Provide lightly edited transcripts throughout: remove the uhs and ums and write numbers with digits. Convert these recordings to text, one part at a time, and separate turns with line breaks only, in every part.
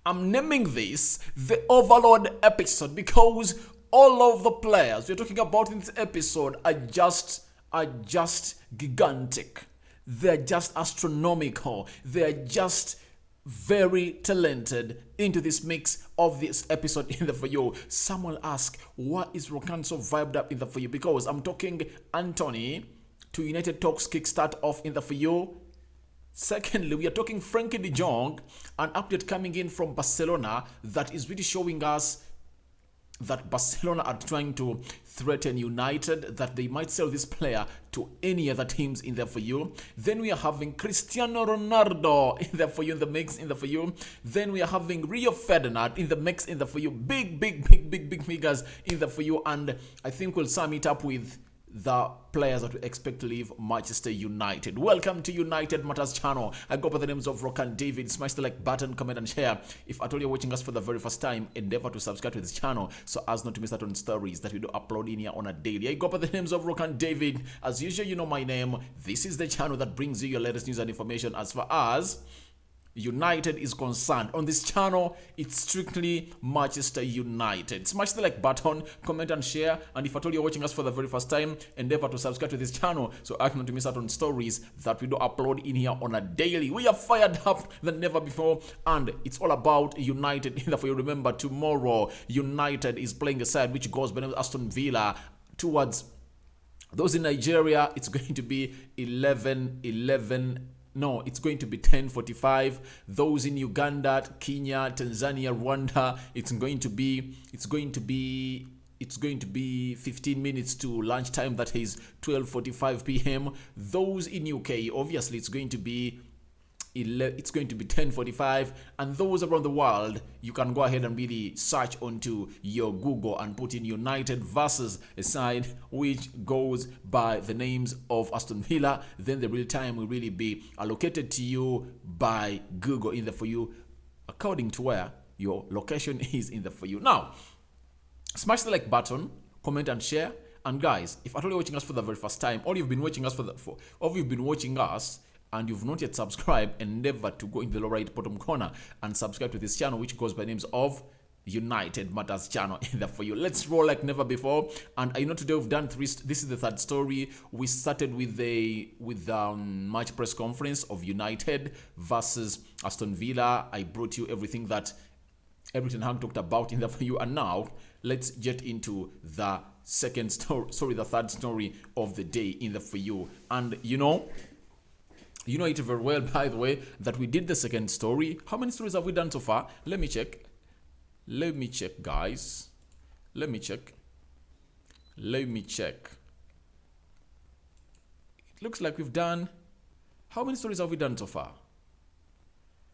I'm naming this the Overload episode because all of the players we're talking about in this episode are just gigantic. They're just astronomical. They're just very talented into this mix of this episode in the For You. Someone ask, what is Rokan so vibed up in the For You? Because I'm talking Antony to United Talks kickstart off in the For You. Secondly, we are talking Frankie de Jong, an update coming in from Barcelona that is really showing us that Barcelona are trying to threaten United, that they might sell this player to any other teams in there for you. Then we are having Cristiano Ronaldo in there for you, in the mix in there for you. Then we are having Rio Ferdinand in the mix in there for you. Big figures in there for you. And I think we'll sum it up with the players that we expect to leave Manchester United. Welcome to United Matters channel. I go by the names of Rokan David. Smash the like button, comment and share. If at all you're watching us for the very first time, endeavor to subscribe to this channel so as not to miss out on stories that we do upload in here on a daily. I go by the names of Rokan David. As usual, you know my name. This is the channel that brings you your latest news and information as far as United is concerned. On this channel, it's strictly Manchester United. Smash the like button, comment and share. And if at all you're watching us for the very first time, endeavor to subscribe to this channel so I can not miss out on stories that we do upload in here on a daily. We are fired up than never before, and it's all about United. If you remember, tomorrow United is playing a side which goes by the name of Aston Villa. Towards those in Nigeria, it's going to be 11. No, it's going to be 10:45. Those in Uganda, Kenya, Tanzania, Rwanda, it's going to be 15 minutes to lunchtime. That is 12:45 p.m. Those in UK, obviously, it's going to be 10:45, and those around the world, you can go ahead and really search onto your Google and put in United versus a side which goes by the names of Aston Villa. Then the real time will really be allocated to you by Google in the For You according to where your location is in the For You. Now, smash the like button, comment and share. And guys, if at all you're watching us for the very first time, or you've been watching us and you've not yet subscribed, endeavor to go in the lower right bottom corner and subscribe to this channel, which goes by names of United Matters channel in there for you. Let's roll like never before. And I know today we've done three. This is the third story. We started with the match press conference of United versus Aston Villa. I brought you everything that everything Hank talked about in there for you. And now let's get into the the third story of the day in there for you. And you know it very well, by the way, that we did the second story. How many stories have we done so far? Let me check, guys. Let me check. It looks like we've done... How many stories have we done so far?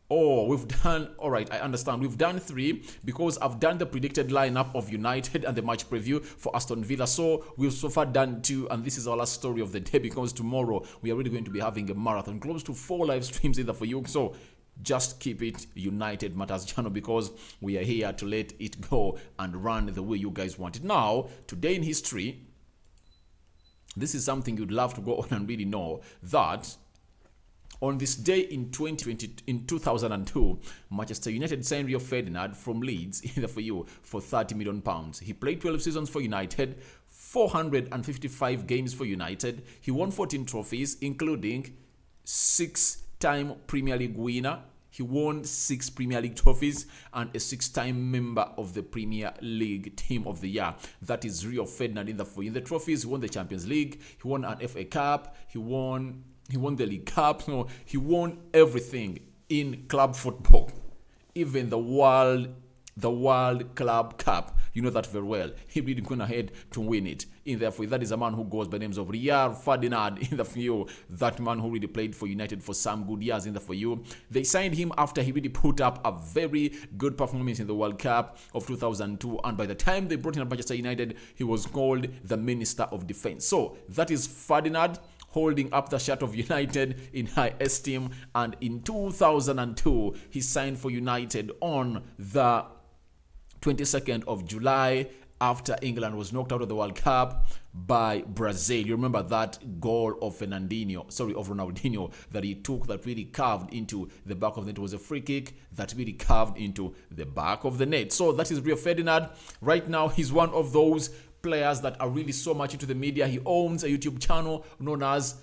Oh, we've done... All right, I understand. We've done 3 because I've done the predicted lineup of United and the match preview for Aston Villa. So we've so far done 2, and this is our last story of the day because tomorrow we are really going to be having a marathon, close to 4 live streams either for you. So just keep it United Matters channel because we are here to let it go and run the way you guys want it. Now, today in history, this is something you'd love to go on and really know that on this day in 2002, Manchester United signed Rio Ferdinand from Leeds for you for £30 million. He played 12 seasons for United, 455 games for United. He won 14 trophies, including 6-time Premier League winner. He won 6 Premier League trophies and a 6-time member of the Premier League Team of the Year. That is Rio Ferdinand in the trophies. He won the Champions League. He won an FA Cup. He won the League Cup. So he won everything in club football, even the World Club Cup. You know that very well. He really went ahead to win it. Therefore, that is a man who goes by names of Rio Ferdinand in the for you. That man who really played for United for some good years in the for you. They signed him after he really put up a very good performance in the World Cup of 2002. And by the time they brought him to Manchester United, he was called the Minister of Defence. So that is Ferdinand holding up the shirt of United in high esteem. And in 2002, he signed for United on the 22nd of July after England was knocked out of the World Cup by Brazil. You remember that goal of Ronaldinho that he took that really carved into the back of the net. It was a free kick that really carved into the back of the net. So that is Rio Ferdinand. Right now, he's one of those players that are really so much into the media. He owns a YouTube channel known as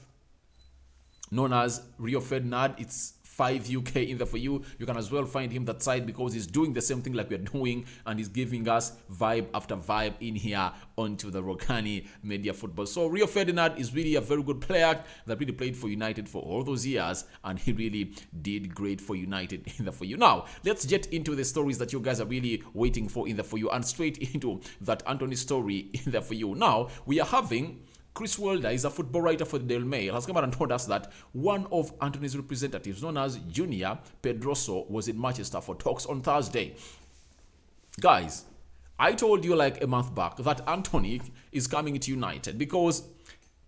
Rio Ferdinand. It's 5 UK in there for you. You can as well find him that side because he's doing the same thing like we're doing, and he's giving us vibe after vibe in here onto the Rokani Media Football. So Rio Ferdinand is really a very good player that really played for United for all those years, and he really did great for United in there for you. Now let's get into the stories that you guys are really waiting for in there for you, and straight into that Antony story in there for you. Now we are having Chris Wilder is a football writer for the Daily Mail, has come out and told us that one of Antony's representatives, known as Junior Pedroso, was in Manchester for talks on Thursday. Guys, I told you like a month back that Antony is coming to United because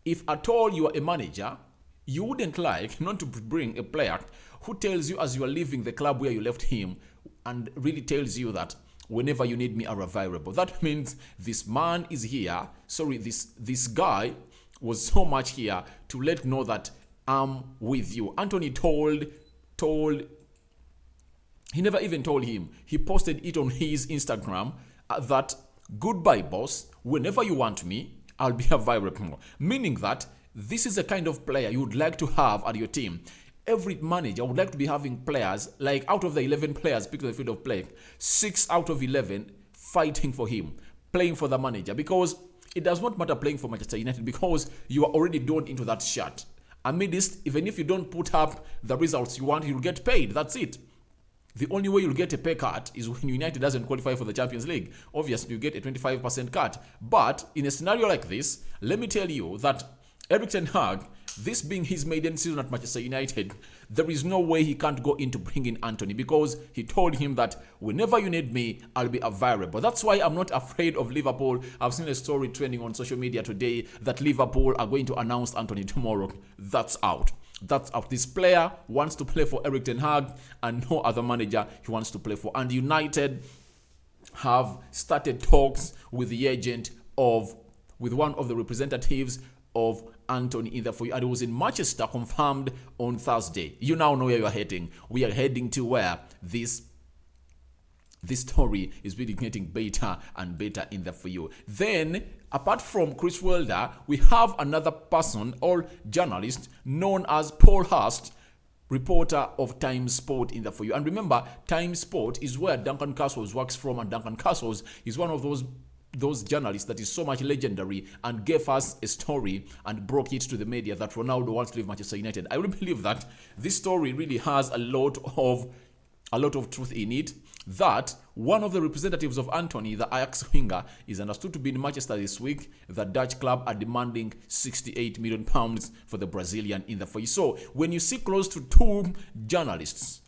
if at all you are a manager, you wouldn't like not to bring a player who tells you as you are leaving the club where you left him and really tells you that whenever you need me, are available. That means this man is here. Sorry, this guy was so much here to let know that I'm with you. Antony told, he never even told him. He posted it on his Instagram that, goodbye, boss. Whenever you want me, I'll be available. Meaning that this is the kind of player you would like to have at your team. Every manager would like to be having players, like out of the 11 players picked on the field of play, 6 out of 11 fighting for him, playing for the manager. Because it does not matter playing for Manchester United because you are already donned into that shirt. Amidst, even if you don't put up the results you want, you'll get paid. That's it. The only way you'll get a pay cut is when United doesn't qualify for the Champions League. Obviously, you get a 25% cut. But in a scenario like this, let me tell you that Erik ten Hag, this being his maiden season at Manchester United, there is no way he can't go into bringing Antony because he told him that whenever you need me, I'll be available. That's why I'm not afraid of Liverpool. I've seen a story trending on social media today that Liverpool are going to announce Antony tomorrow. That's out. That's out. This player wants to play for Erik ten Hag and no other manager he wants to play for. And United have started talks with the agent with one of the representatives of Antony in there for you, and it was in Manchester, confirmed on Thursday. You now know where you are heading. We are heading to where this story is really getting better and better in there for you. Then, apart from Chris Wilder, we have another person or journalist known as Paul Hurst, reporter of Times Sport in there for you. And remember, Times Sport is where Duncan Castles works from, and Duncan Castles is one of those journalists that is so much legendary and gave us a story and broke it to the media that Ronaldo wants to leave Manchester United. I really believe that this story really has a lot of truth in it, that one of the representatives of Antony, the Ajax winger, is understood to be in Manchester this week. The Dutch club are demanding £68 million for the Brazilian in the face. So when you see close to two journalists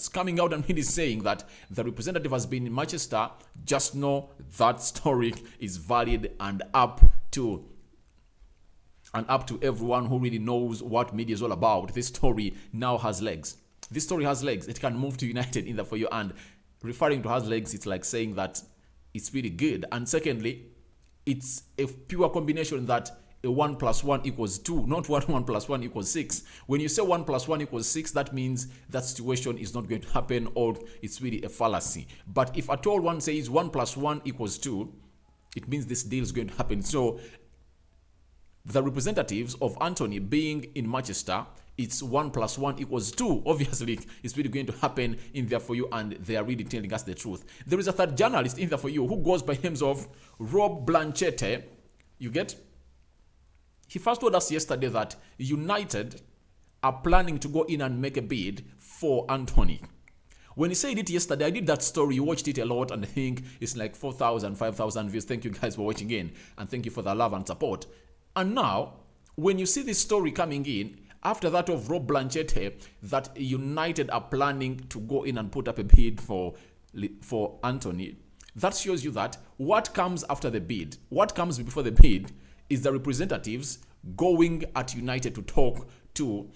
coming out and really saying that the representative has been in Manchester, just know that story is valid and up to everyone who really knows what media is all about. This story now has legs. This story has legs. It can move to United in the for you. And referring to has legs, it's like saying that it's really good. And secondly, it's a pure combination that a 1 + 1 = 2, not 1 + 1 = 6. When you say 1 + 1 = 6, that means that situation is not going to happen, or it's really a fallacy. But if at all one says 1 + 1 = 2, it means this deal is going to happen. So the representatives of Antony being in Manchester, it's 1 + 1 = 2. Obviously, it's really going to happen in there for you, and they are really telling us the truth. There is a third journalist in there for you who goes by names of Rob Blanchette. You get? He first told us yesterday that United are planning to go in and make a bid for Antony. When he said it yesterday, I did that story. You watched it a lot, and I think it's like 4,000, 5,000 views. Thank you guys for watching in, and thank you for the love and support. And now, when you see this story coming in, after that of Rob Blanchette, that United are planning to go in and put up a bid for Antony, that shows you that what comes after the bid, what comes before the bid, is the representatives going at United to talk to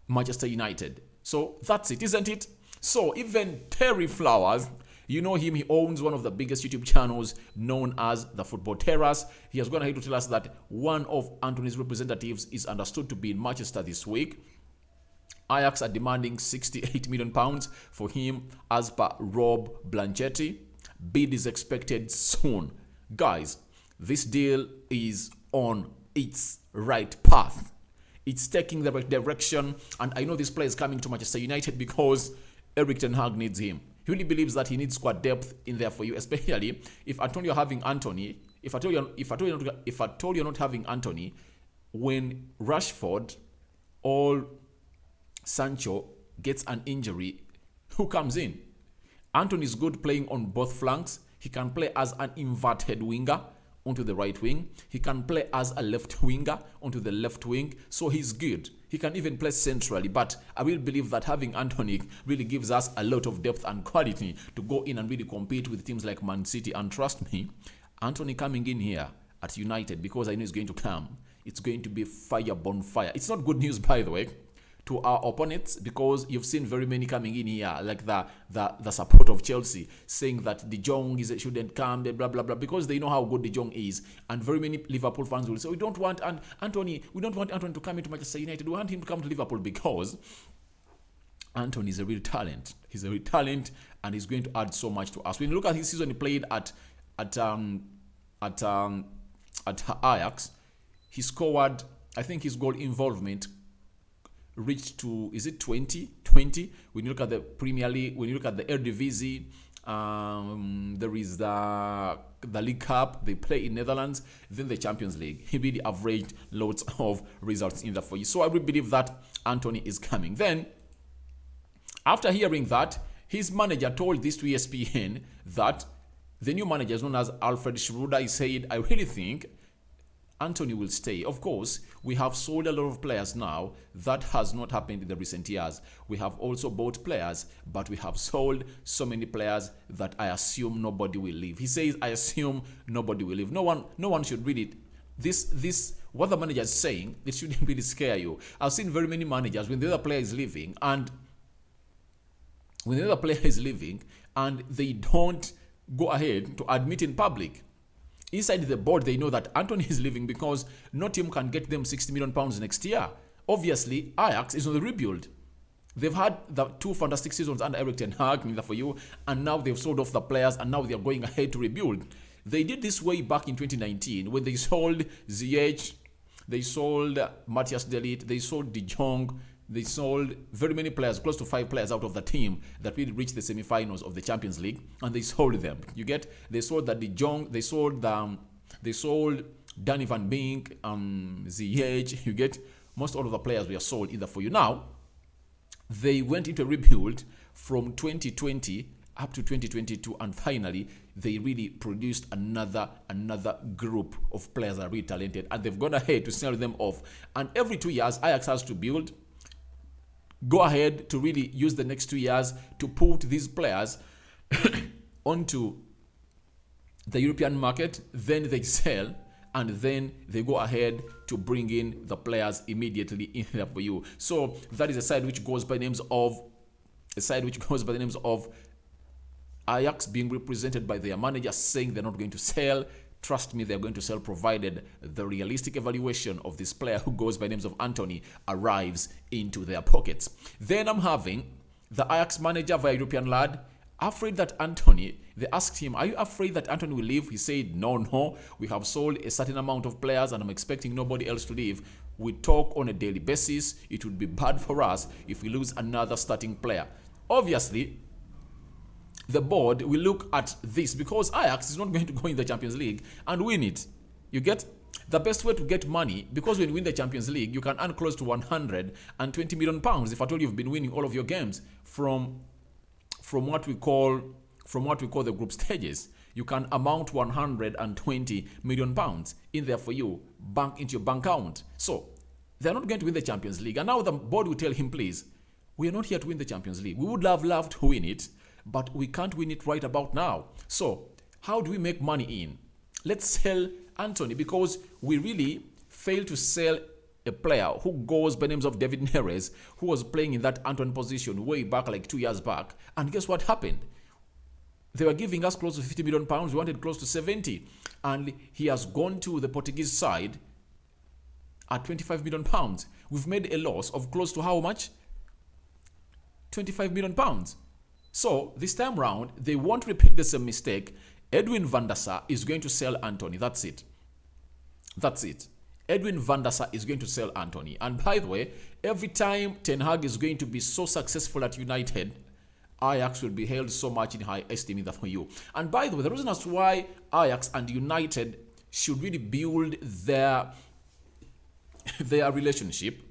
Manchester United. So that's it, isn't it? So even Terry Flowers You know him, he owns one of the biggest YouTube channels known as The Football Terrace. He has gone ahead to tell us that one of Antony's representatives is understood to be in Manchester this week. Ajax are demanding £68 million for him as per Rob Blanchetti. Bid is expected soon. Guys, this deal is on its right path. It's taking the right direction, and I know this player is coming to Manchester United because Erik ten Hag needs him. He really believes that he needs squad depth in there for you, especially if I told you having Antony. If I told you not having Antony, when Rashford or Sancho gets an injury, who comes in? Antony is good playing on both flanks. He can play as an inverted winger onto the right wing. He can play as a left winger onto the left wing. So he's good. He can even play centrally. But I will believe that having Antony really gives us a lot of depth and quality to go in and really compete with teams like Man City. And trust me, Antony coming in here at United, because I know he's going to come, it's going to be fire bonfire. It's not good news, by the way, to our opponents, because you've seen very many coming in here, like the support of Chelsea, saying that the Jong shouldn't come, blah blah blah, because they know how good the Jong is, and very many Liverpool fans will say, we don't want Antony to come into Manchester United. We want him to come to Liverpool because Antony is a real talent. He's a real talent, and he's going to add so much to us. When you look at his season, he played at Ajax. He scored, I think his goal involvement reached to, is it 20? When you look at the Premier League, when you look at the Eredivisie, there is the League Cup, they play in Netherlands, then the Champions League. He really averaged loads of results in that for you. So I really believe that Antony is coming. Then, after hearing that, his manager told this to ESPN that the new manager is known as Alfred Schroeder. He said, I really think Antony will stay. Of course, we have sold a lot of players now. That has not happened in the recent years. We have also bought players, but we have sold so many players that I assume nobody will leave. He says, I assume nobody will leave. No one should read it. This what the manager is saying, it shouldn't really scare you. I've seen very many managers when the other player is leaving and they don't go ahead to admit in public. Inside the board, they know that Antony is leaving because no team can get them £60 million next year. Obviously, Ajax is on the rebuild. They've had the 2 fantastic seasons under Erik ten Hag, for you, and now they've sold off the players, and now they're going ahead to rebuild. They did this way back in 2019 when they sold Ziyech, they sold Matthias de Ligt, they sold De Jong, they sold very many players, close to 5 players out of the team that really reached the semi-finals of the Champions League, and they sold them. You get? They sold that De Jong, they sold Danny van Beek, Ziyech. You get? Most all of the players were sold either for you. Now, they went into a rebuild from 2020 up to 2022, and finally they really produced another group of players that are really talented, and they've gone ahead to sell them off. And every 2 years, Ajax has to go ahead to really use the next 2 years to put these players onto the European market. Then they sell, and then they go ahead to bring in the players immediately in there for you. So that is a side which goes by the names of Ajax, being represented by their manager, saying they're not going to sell. Trust me, they're going to sell provided the realistic evaluation of this player who goes by names of Antony arrives into their pockets. Then I'm having the Ajax manager via European lad, afraid that Antony, they asked him, are you afraid that Antony will leave? He said, no, we have sold a certain amount of players and I'm expecting nobody else to leave. We talk on a daily basis. It would be bad for us if we lose another starting player. Obviously, the board will look at this because Ajax is not going to go in the Champions League and win it. You get? The best way to get money, because when you win the Champions League, you can earn close to £120 million if at all you've been winning all of your games from what we call the group stages. You can amount £120 million in there for you, bank into your bank account. So they're not going to win the Champions League. And now the board will tell him, please, we are not here to win the Champions League. We would have loved to win it, but we can't win it right about now. So how do we make money in? Let's sell Antony, because we really failed to sell a player who goes by names of David Neres, who was playing in that Antony position way back, like 2 years back. And guess what happened? They were giving us close to 50 million pounds. We wanted close to 70. And he has gone to the Portuguese side at 25 million pounds. We've made a loss of close to how much? 25 million pounds. So this time round, they won't repeat the same mistake. Edwin van der Sar is going to sell Antony. That's it. That's it. Edwin van der Sar is going to sell Antony. And by the way, every time Ten Hag is going to be so successful at United, Ajax will be held so much in high esteem in that for you. And by the way, the reason as to why Ajax and United should really build their relationship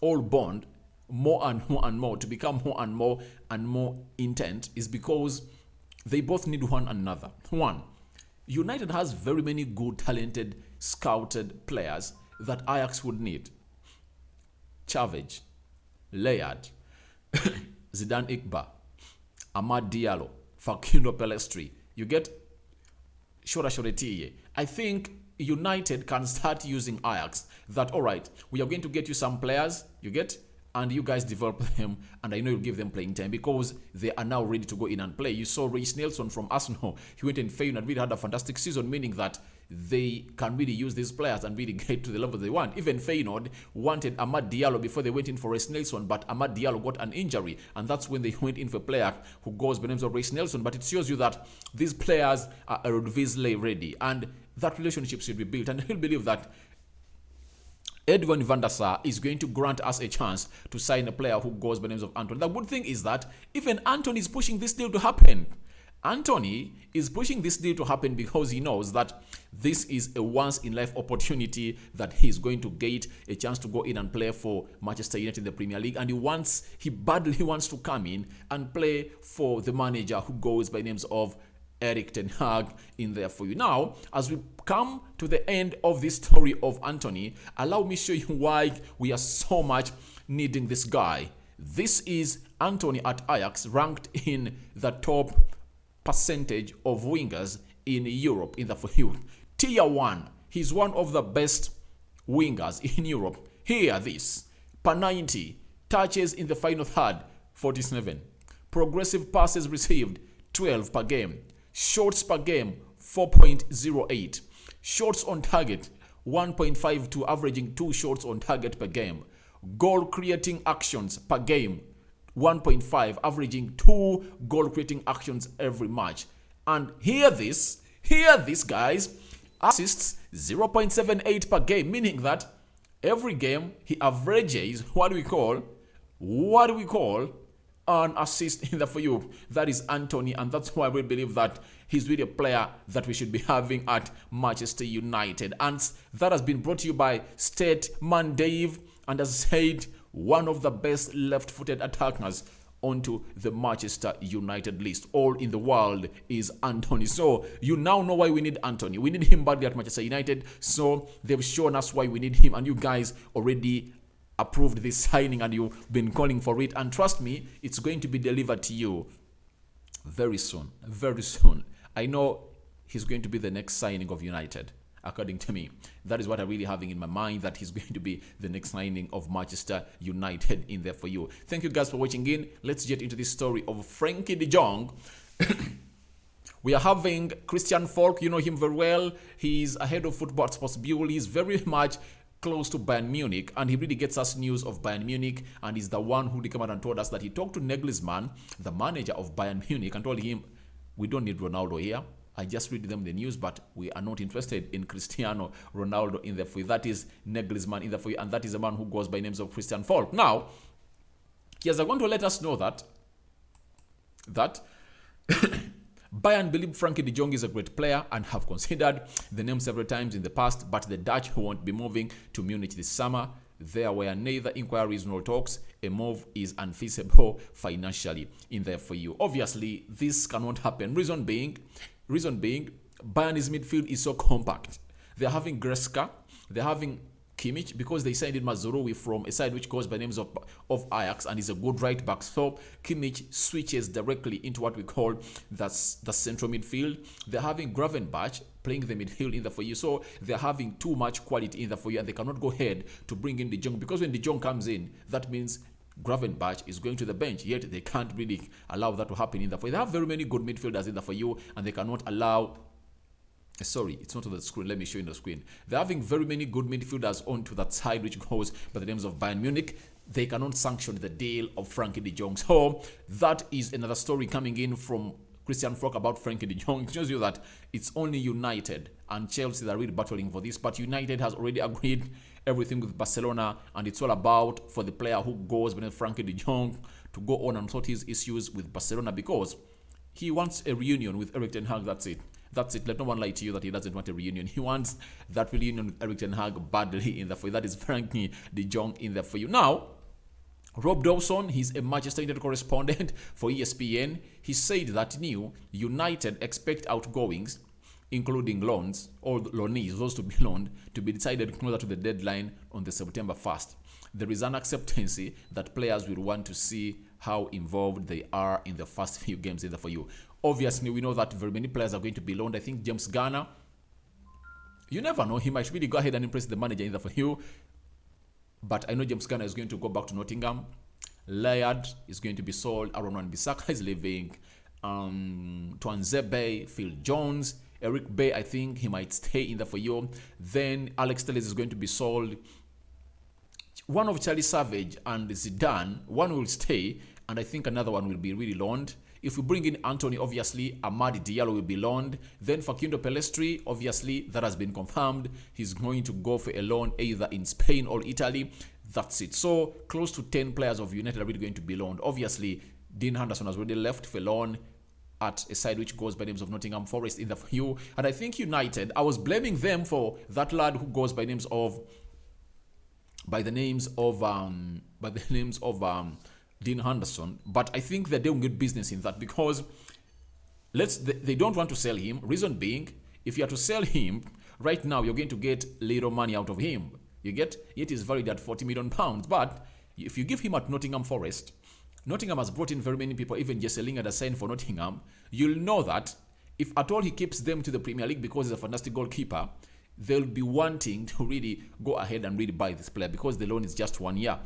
or bond more and more to become more and more intent is because they both need one another. One, United has very many good, talented, scouted players that Ajax would need. Chavez, Layard, Zidane Iqbal, Amad Diallo, Facundo Pelestri. You get Shora Shoretille. I think United can start using Ajax that, all right, we are going to get you some players, you get, and you guys develop them, and I know you'll give them playing time because they are now ready to go in and play. You saw Reece Nelson from Arsenal. He went in Feyenoord and really had a fantastic season, meaning that they can really use these players and really get to the level they want. Even Feyenoord wanted Amad Diallo before they went in for Reece Nelson, but Amad Diallo got an injury, and that's when they went in for a player who goes by the name of Reece Nelson. But it shows you that these players are Eredivisie ready, and that relationship should be built. And I will believe that Edwin van der Sar is going to grant us a chance to sign a player who goes by the name of Antony. The good thing is that even Antony is pushing this deal to happen. Antony is pushing this deal to happen because he knows that this is a once-in-life opportunity that he's going to get a chance to go in and play for Manchester United in the Premier League, and he badly wants to come in and play for the manager who goes by names of Erik Ten Hag in there for you. Now, as we come to the end of this story of Antony, allow me to show you why we are so much needing this guy. This is Antony at Ajax, ranked in the top percentage of wingers in Europe in the for you. Tier 1, he's one of the best wingers in Europe. Hear this: per 90, touches in the final third, 47. Progressive passes received, 12 per game. Shots per game, 4.08. Shots on target, 1.52, averaging 2 shots on target per game. Goal creating actions per game, 1.5, averaging 2 goal creating actions every match. And hear this guys, assists 0.78 per game, meaning that every game he averages what we call an assist in the for you. That is Antony, and that's why we believe that he's really a player that we should be having at Manchester United. And that has been brought to you by Stateman Dave, and as said, one of the best left-footed attackers onto the Manchester United list. All in the world is Antony. So you now know why we need Antony. We need him badly at Manchester United. So they've shown us why we need him, and you guys already approved this signing and you've been calling for it, and trust me, it's going to be delivered to you very soon. I know he's going to be the next signing of United, according to me. That is what I'm really having in my mind, that he's going to be the next signing of Manchester United in there for you. Thank you guys for watching in. Let's get into this story of Frankie de Jong. We are having Christian Falk. You know him very well. He's a head of football at Sports Bureau. He's very much close to Bayern Munich, and he really gets us news of Bayern Munich, and he's the one who came out and told us that he talked to Nagelsmann, the manager of Bayern Munich, and told him, we don't need Ronaldo here. I just read them the news, but we are not interested in Cristiano Ronaldo in the for you. That is Nagelsmann in the for you, and that is a man who goes by names of Christian Falk. Now, he is going to let us know that Bayern believe Frankie de Jong is a great player and have considered the name several times in the past, but the Dutch won't be moving to Munich this summer. There were neither inquiries nor talks. A move is unfeasible financially in there for you. Obviously, this cannot happen. Reason being, Bayern's midfield is so compact. They're having Greska, they're having Kimmich, because they signed in Mazurui from a side which goes by names of Ajax and is a good right back. So Kimmich switches directly into what we call the central midfield. They're having Gravenberch playing the midfield in the for you. So they're having too much quality in the for you, and they cannot go ahead to bring in De Jong, because when De Jong comes in, that means Gravenberch is going to the bench, yet they can't really allow that to happen in the for. They have very many good midfielders in the for you, and they cannot allow. Sorry, it's not on the screen. Let me show you on the screen. They're having very many good midfielders onto that side, which goes by the names of Bayern Munich. They cannot sanction the deal of Frankie de Jong. So that is another story coming in from Christian Falk about Frankie de Jong. It shows you that it's only United and Chelsea that are really battling for this. But United has already agreed everything with Barcelona, and it's all about for the player who goes by Frankie de Jong to go on and sort his issues with Barcelona, because he wants a reunion with Erik ten Hag. That's it. That's it. Let no one lie to you that he doesn't want a reunion. He wants that reunion with Erik ten Hag badly in the for you. That is Frankie de Jong in there for you. Now, Rob Dawson, he's a Manchester United correspondent for ESPN. He said that United expect outgoings, including loans or loanees, those to be loaned, to be decided closer to the deadline on the September 1st. There is an acceptance that players will want to see how involved they are in the first few games in the for you. Obviously, we know that very many players are going to be loaned. I think James Garner, you never know, he might really go ahead and impress the manager in the for you. But I know James Garner is going to go back to Nottingham. Laird is going to be sold. Aaron Wan-Bissaka is leaving. Tuanzebe, Phil Jones, Eric Bay, I think he might stay in there for you. Then Alex Telles is going to be sold. One of Charlie Savage and Zidane, one will stay, and I think another one will be really loaned. If we bring in Antony, obviously, Amadi Diallo will be loaned. Then Facundo Pellistri, obviously, that has been confirmed. He's going to go for a loan either in Spain or Italy. That's it. So, close to 10 players of United are really going to be loaned. Obviously, Dean Henderson has already left for loan at a side which goes by the names of Nottingham Forest in the few. And I think United, I was blaming them for that lad who goes by names of Dean Henderson, but I think they're doing good business in that, because they don't want to sell him. Reason being, if you are to sell him right now, you're going to get little money out of him. You get it is valued at £40 million, but if you give him at Nottingham Forest, Nottingham has brought in very many people. Even Jesse Lingard has signed for Nottingham. You'll know that if at all he keeps them to the Premier League because he's a fantastic goalkeeper, they'll be wanting to really go ahead and really buy this player, because the loan is just 1 year.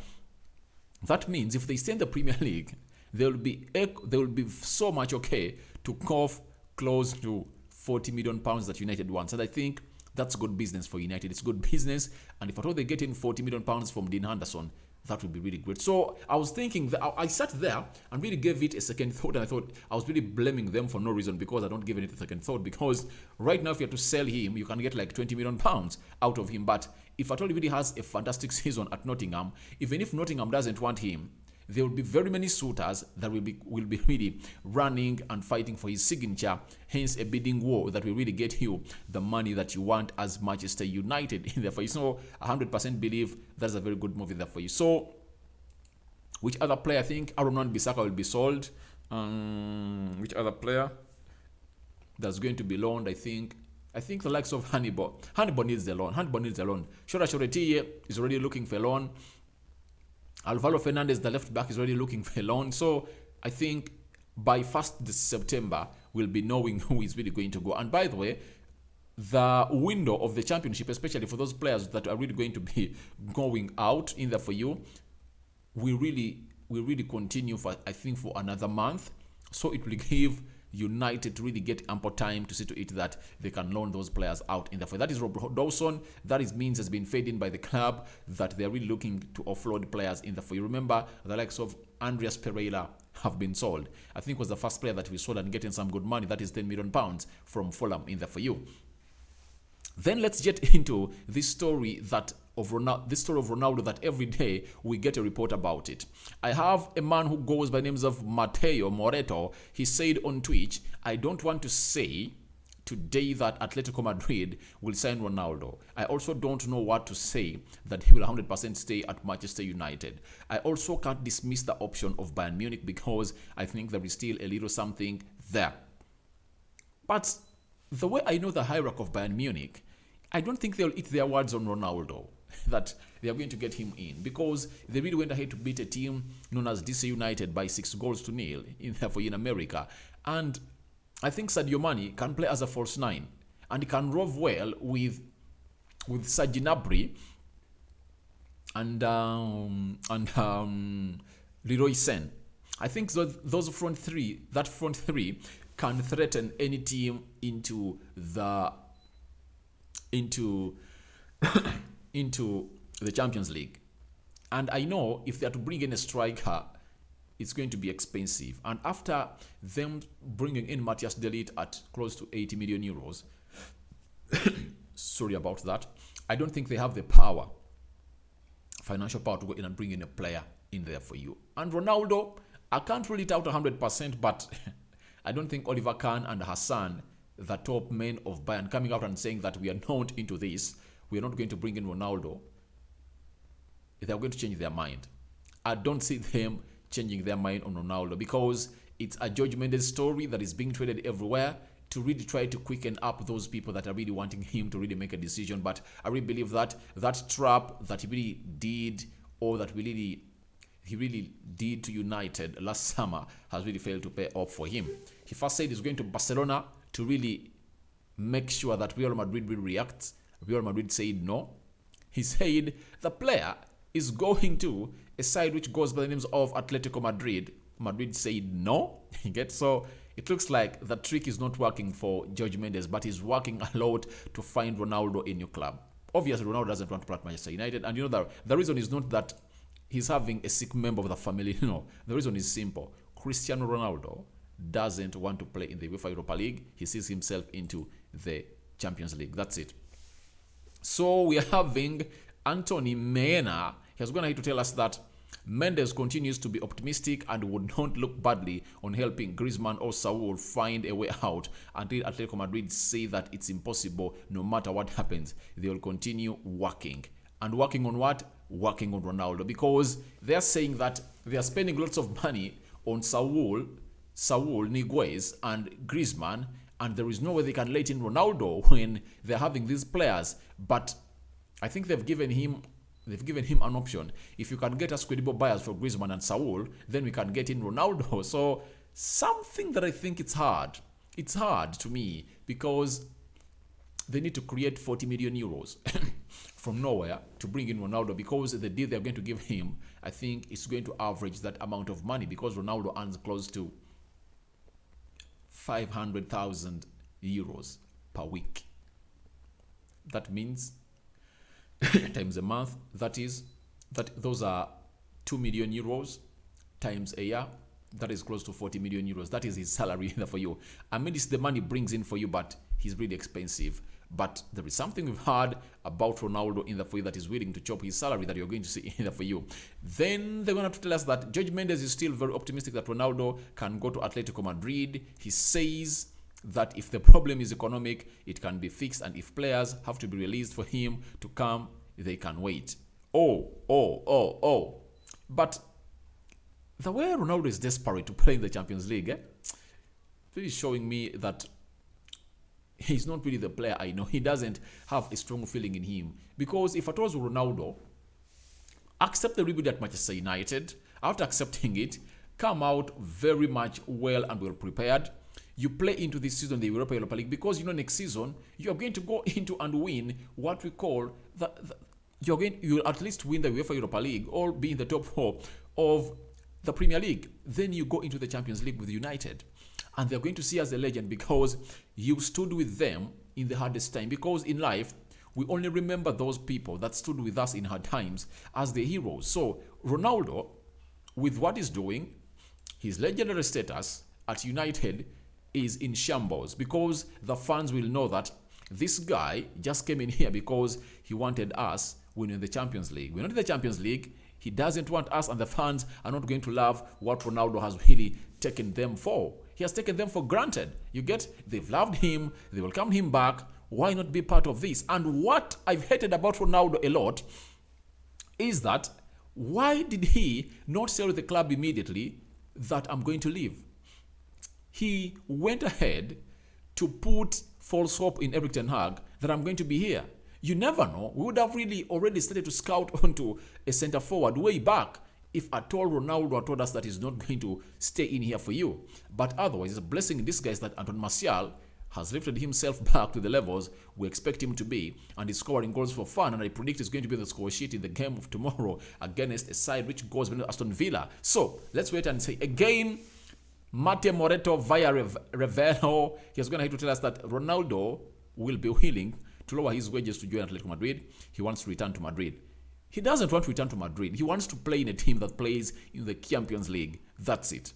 That means if they stay in the Premier League, they will be so much okay to cough close to £40 million that United wants. And I think that's good business for United. It's good business. And if at all they get in £40 million from Dean Henderson, that would be really great. So I was thinking that I sat there and really gave it a second thought. And I thought I was really blaming them for no reason, because I don't give it a second thought. Because right now, if you have to sell him, you can get like £20 million out of him. But if at all he really has a fantastic season at Nottingham, even if Nottingham doesn't want him, there will be very many suitors that will be really running and fighting for his signature. Hence, a bidding war that will really get you the money that you want as Manchester United in there for you. So, 100% believe that's a very good move in there for you. So, which other player? I think Aaron Wan-Bissaka will be sold. Which other player that's going to be loaned? I think the likes of Hannibal. Hannibal needs the loan. Shora Shoretille is already looking for a loan. Alvaro Fernandez, the left back, is already looking for a loan. So I think by 1st September, we'll be knowing who is really going to go. And by the way, the window of the championship, especially for those players that are really going to be going out in there for you, we really continue for, I think, for another month. So it will give United to really get ample time to see to it that they can loan those players out in the field. That is Rob Dawson. That is means has been fed in by the club that they're really looking to offload players in the field. You remember the likes of Andreas Pereira have been sold. I think was the first player that we sold and getting some good money. That is £10 million from Fulham in the for you. Then let's get into this story of Ronaldo that every day we get a report about it. I have a man who goes by names of Mateo Moreto. He said on Twitch, I don't want to say today that Atletico Madrid will sign Ronaldo. I also don't know what to say that he will 100% stay at Manchester United. I also can't dismiss the option of Bayern Munich because I think there is still a little something there. But the way I know the hierarchy of Bayern Munich, I don't think they'll eat their words on Ronaldo, that they are going to get him in, because they really went ahead to beat a team known as DC United by 6-0 in America. And I think Sadio Mane can play as a false nine, and he can rove well with Serge Gnabry and Leroy Sen. I think those front three, that front three, can threaten any team into the into into the Champions League. And I know if they are to bring in a striker, it's going to be expensive. And after them bringing in Matthias de Ligt at close to 80 million euros, sorry about that, I don't think they have the power, financial power, to go in and bring in a player in there for you. And Ronaldo, I can't rule it out 100%, but I don't think Oliver Kahn and Hassan, the top men of Bayern, coming out and saying that we are not into this, we are not going to bring in Ronaldo, they are going to change their mind. I don't see them changing their mind on Ronaldo, because it's a George Mendes story that is being traded everywhere to really try to quicken up those people that are really wanting him to really make a decision. But I really believe that that trap that he really did, or that he really did to United last summer, has really failed to pay off for him. He first said he's going to Barcelona to really make sure that Real Madrid will react. Real Madrid said no. He said the player is going to a side which goes by the names of Atletico Madrid. Madrid said no. So it looks like the trick is not working for George Mendes, but he's working a lot to find Ronaldo a new club. Obviously, Ronaldo doesn't want to play at Manchester United, and you know the reason is not that he's having a sick member of the family. No, the reason is simple. Cristiano Ronaldo doesn't want to play in the UEFA Europa League. He sees himself into the Champions League. That's it. So we are having Antony Mena. He's going to tell us that Mendes continues to be optimistic and would not look badly on helping Griezmann or Saul find a way out until Atletico Madrid say that it's impossible. No matter what happens, they will continue working. And working on what? Working on Ronaldo, because they're saying that they are spending lots of money on Saul, Niguez, and Griezmann, and there is no way they can let in Ronaldo when they're having these players. But I think they've given him an option. If you can get us credible buyers for Griezmann and Saul, then we can get in Ronaldo. So something that I think it's hard to me, because they need to create 40 million euros from nowhere to bring in Ronaldo, because the deal they're going to give him, I think, is going to average that amount of money, because Ronaldo earns close to 500,000 euros per week. That means times a month, those are 2 million euros times a year. That is close to 40 million euros. That is his salary for you. I mean, it's the money brings in for you, but he's really expensive. But there is something we've heard about Ronaldo in the way that is willing to chop his salary that you're going to see in the for you. Then they're going to have to tell us that George Mendes is still very optimistic that Ronaldo can go to Atletico Madrid. He says that if the problem is economic, it can be fixed, and if players have to be released for him to come, they can wait. But the way Ronaldo is desperate to play in the Champions League, really showing me that he's not really the player I know. He doesn't have a strong feeling in him. Because if I was Ronaldo, accept the rebuild at Manchester United. After accepting it, come out very much well and well prepared. You play into this season the Europa League, because you know next season you're going to go into and win what we call you'll at least win the UEFA Europa League or be in the top 4 of the Premier League. Then you go into the Champions League with United, and they're going to see as a legend because you stood with them in the hardest time. Because in life, we only remember those people that stood with us in hard times as the heroes. So Ronaldo, with what he's doing, his legendary status at United is in shambles, because the fans will know that this guy just came in here because he wanted us winning the Champions League. We're not in the Champions League. He doesn't want us, and the fans are not going to love what Ronaldo has really taken them for. He has taken them for granted. You get? They've loved him. They welcomed him back. Why not be part of this? And what I've hated about Ronaldo a lot is that why did he not tell the club immediately that I'm going to leave? He went ahead to put false hope in Erik ten Hag that I'm going to be here. You never know. We would have really already started to scout onto a centre forward way back if at all Ronaldo had told us that he's not going to stay in here for you. But otherwise, it's a blessing in disguise that Anton Martial has lifted himself back to the levels we expect him to be, and is scoring goals for fun, and I predict he's going to be the score sheet in the game of tomorrow against a side which goes beneath Aston Villa. So let's wait and see. Again, Mate Moreto via Revelo, he's going to tell us that Ronaldo will be willing to lower his wages to join Atletico Madrid. He wants to return to Madrid. He doesn't want to return to Madrid. He wants to play in a team that plays in the Champions League. That's it.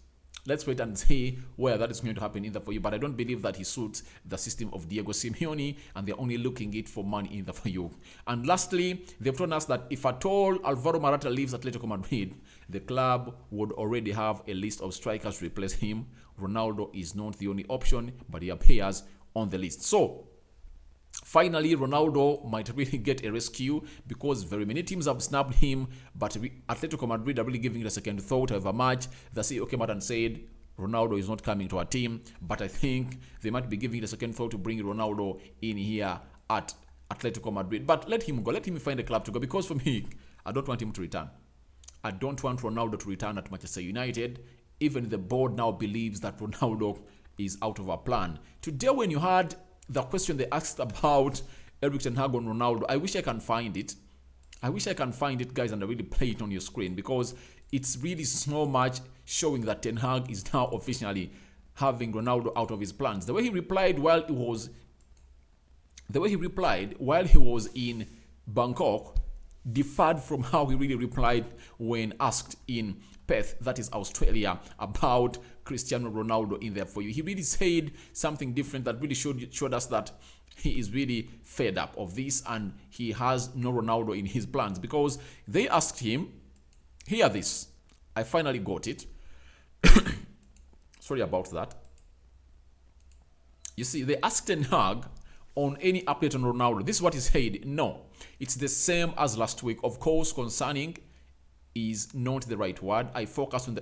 Let's wait and see where that is going to happen either for you. But I don't believe that he suits the system of Diego Simeone, and they're only looking it for money either for you. And lastly, they've told us that if at all Alvaro Morata leaves Atletico Madrid, the club would already have a list of strikers to replace him. Ronaldo is not the only option, but he appears on the list. So, finally, Ronaldo might really get a rescue because very many teams have snapped him, but Atletico Madrid are really giving it a second thought. However much the CEO came out and said Ronaldo is not coming to our team, but I think they might be giving it a second thought to bring Ronaldo in here at Atletico Madrid. But let him go. Let him find a club to go, because for me, I don't want him to return. I don't want Ronaldo to return at Manchester United. Even the board now believes that Ronaldo is out of our plan. Today, when you had the question they asked about Erik ten Hag on Ronaldo, I wish I can find it. I wish I can find it, guys, and I really play it on your screen, because it's really so much showing that Ten Hag is now officially having Ronaldo out of his plans. The way he replied while he was in Bangkok differed from how he really replied when asked in Perth, that is Australia, about Cristiano Ronaldo in there for you. He really said something different that really showed us that he is really fed up of this and he has no Ronaldo in his plans, because they asked him, hear this, I finally got it. Sorry about that. You see, they asked Ten Hag on any update on Ronaldo. This is what he said. No, it's the same as last week. Of course, concerning is not the right word. I focus on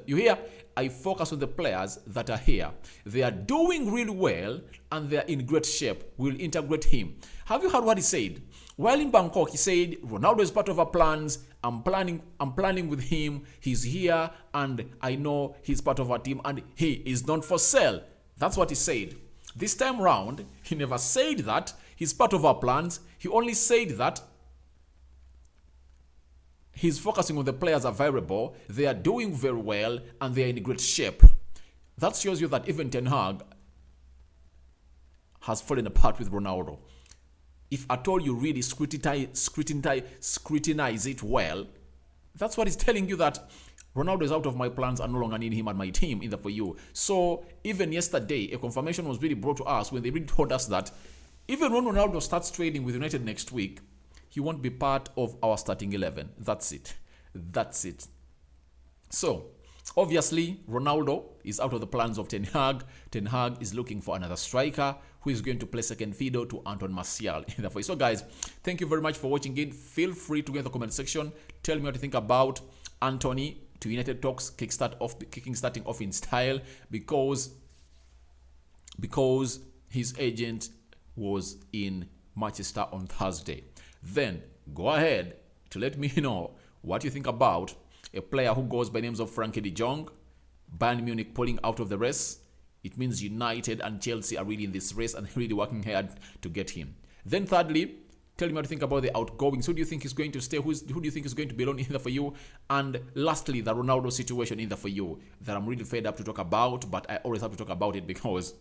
I focus on the players that are here. They are doing really well and they are in great shape. We'll integrate him. Have you heard what he said? While in Bangkok, he said, Ronaldo is part of our plans. I'm planning with him. He's here and I know he's part of our team and he is not for sale. That's what he said. This time round, he never said that he's part of our plans. He only said that he's focusing on the players available. They are doing very well and they are in great shape. That shows you that even Ten Hag has fallen apart with Ronaldo. If at all you really scrutinize it well, that's what he's telling you, that Ronaldo is out of my plans. I no longer need him at my team either for you. So even yesterday, a confirmation was really brought to us when they really told us that even when Ronaldo starts training with United next week, he won't be part of our starting 11. That's it. That's it. So, obviously, Ronaldo is out of the plans of Ten Hag. Ten Hag is looking for another striker who is going to play second fiddle to Anton Martial. So, guys, thank you very much for watching in. Feel free to get in the comment section. Tell me what you think about Antony to United talks kicking starting off in style, because his agent was in Manchester on Thursday. Then go ahead to let me know what you think about a player who goes by names of Frankie de Jong. Bayern Munich pulling out of the race. It means United and Chelsea are really in this race and really working hard to get him. Then thirdly, tell me what you think about the outgoings. Who do you think is going to stay? Who do you think is going to be alone either for you? And lastly, the Ronaldo situation either for you, that I'm really fed up to talk about, but I always have to talk about it because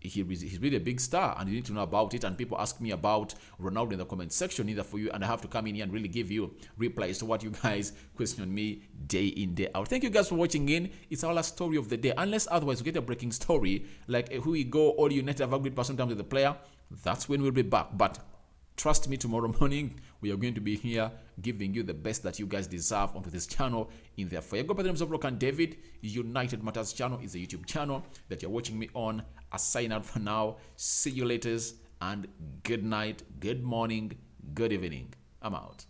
he's really a big star and you need to know about it. And people ask me about Ronaldo in the comment section either for you, and I have to come in here and really give you replies to what you guys question me day in, day out. Thank you guys for watching in. It's our last story of the day. Unless otherwise we get a breaking story like who we go, all United have agreed person with the player, that's when we'll be back. But trust me, tomorrow morning we are going to be here giving you the best that you guys deserve onto this channel in there for you. Go by the names of Rock and David. United Matters channel is a YouTube channel that you're watching me on. I sign out for now. See you later and good night, good morning, good evening. I'm out.